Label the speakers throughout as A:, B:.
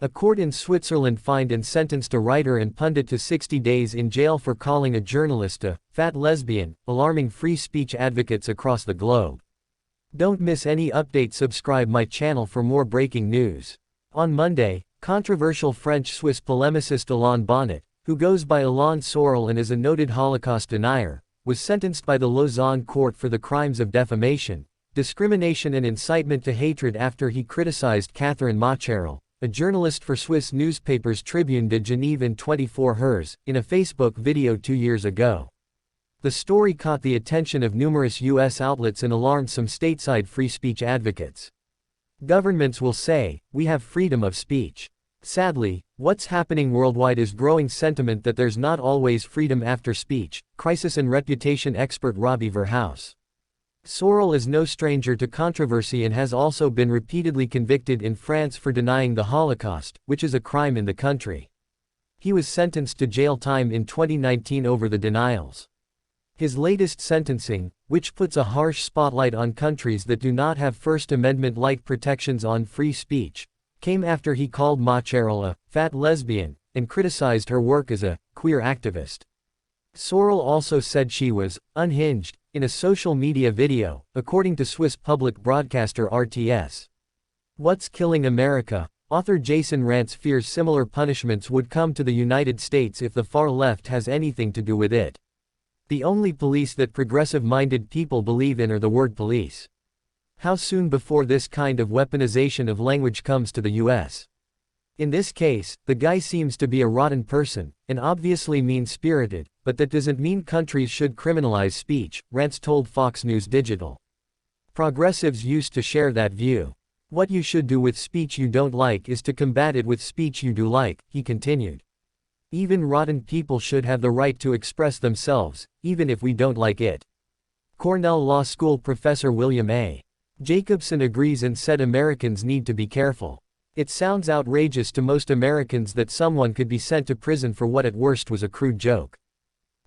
A: A court in Switzerland fined and sentenced a writer and pundit to 60 days in jail for calling a journalist a fat lesbian, alarming free speech advocates across the globe. Don't miss any update. Subscribe my channel for more breaking news. On Monday, controversial French-Swiss polemicist Alain Bonnet, who goes by Alain Soral and is a noted Holocaust denier, was sentenced by the Lausanne court for the crimes of defamation, discrimination and incitement to hatred after he criticized Catherine Macherel, a journalist for Swiss newspapers Tribune de Genève and 24 Heures, in a Facebook video 2 years ago. The story caught the attention of numerous U.S. outlets and alarmed some stateside free speech advocates. Governments will say, "We have freedom of speech." Sadly, what's happening worldwide is growing sentiment that there's not always freedom after speech. Crisis and reputation expert Robbie Verhouse. Soral is no stranger to controversy and has also been repeatedly convicted in France for denying the Holocaust, which is a crime in the country. He was sentenced to jail time in 2019 over the denials. His latest sentencing, which puts a harsh spotlight on countries that do not have First Amendment-like protections on free speech, came after he called Macherel a fat lesbian and criticized her work as a queer activist. Soral also said she was unhinged in a social media video, according to Swiss public broadcaster RTS. What's Killing America? Author Jason Rantz fears similar punishments would come to the United States if the far left has anything to do with it. The only police that progressive-minded people believe in are the word police. How soon before this kind of weaponization of language comes to the US? In this case, the guy seems to be a rotten person, and obviously mean-spirited, but that doesn't mean countries should criminalize speech, Rantz told Fox News Digital. Progressives used to share that view. What you should do with speech you don't like is to combat it with speech you do like, he continued. Even rotten people should have the right to express themselves, even if we don't like it. Cornell Law School professor William A. Jacobson agrees and said Americans need to be careful. It sounds outrageous to most Americans that someone could be sent to prison for what at worst was a crude joke.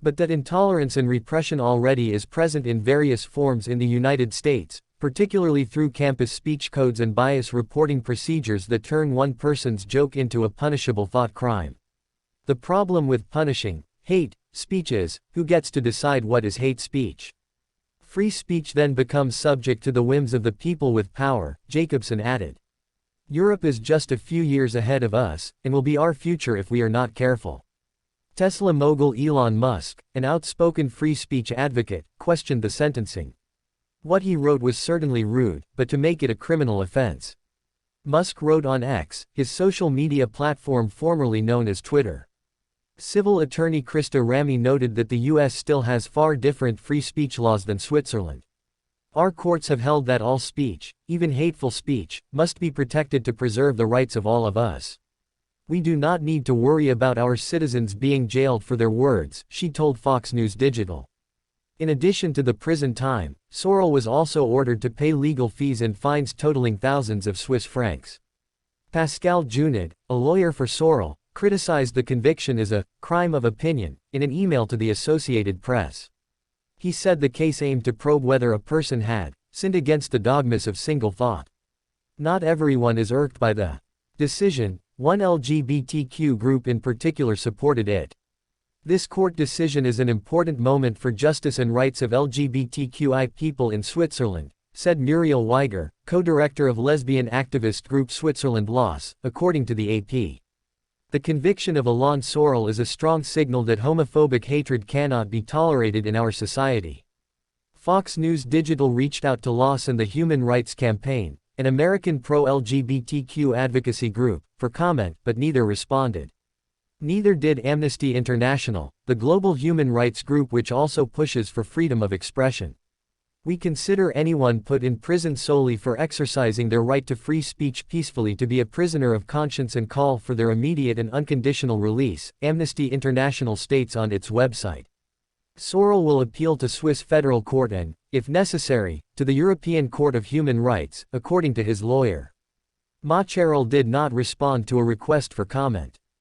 A: But that intolerance and repression already is present in various forms in the United States, particularly through campus speech codes and bias reporting procedures that turn one person's joke into a punishable thought crime. The problem with punishing hate speech is, who gets to decide what is hate speech? Free speech then becomes subject to the whims of the people with power, Jacobson added. Europe is just a few years ahead of us, and will be our future if we are not careful. Tesla mogul Elon Musk, an outspoken free speech advocate, questioned the sentencing. What he wrote was certainly rude, but to make it a criminal offense. Musk wrote on X, his social media platform formerly known as Twitter. Civil attorney Krista Rami noted that the U.S. still has far different free speech laws than Switzerland. Our courts have held that all speech, even hateful speech, must be protected to preserve the rights of all of us. We do not need to worry about our citizens being jailed for their words, she told Fox News Digital. In addition to the prison time, Soral was also ordered to pay legal fees and fines totaling thousands of Swiss francs. Pascal Junod, a lawyer for Soral, criticized the conviction as a crime of opinion in an email to the Associated Press. He said the case aimed to probe whether a person had sinned against the dogmas of single thought. Not everyone is irked by the decision. One LGBTQ group in particular supported it. This court decision is an important moment for justice and rights of LGBTQI people in Switzerland, said Muriel Weiger, co-director of lesbian activist group Switzerland Loss, according to the AP. The conviction of Alain Soral is a strong signal that homophobic hatred cannot be tolerated in our society. Fox News Digital reached out to Loss and the Human Rights Campaign, an American pro-LGBTQ advocacy group, for comment, but neither responded. Neither did Amnesty International, the global human rights group which also pushes for freedom of expression. We consider anyone put in prison solely for exercising their right to free speech peacefully to be a prisoner of conscience and call for their immediate and unconditional release, Amnesty International states on its website. Soral will appeal to Swiss Federal Court and, if necessary, to the European Court of Human Rights, according to his lawyer. Macherel did not respond to a request for comment.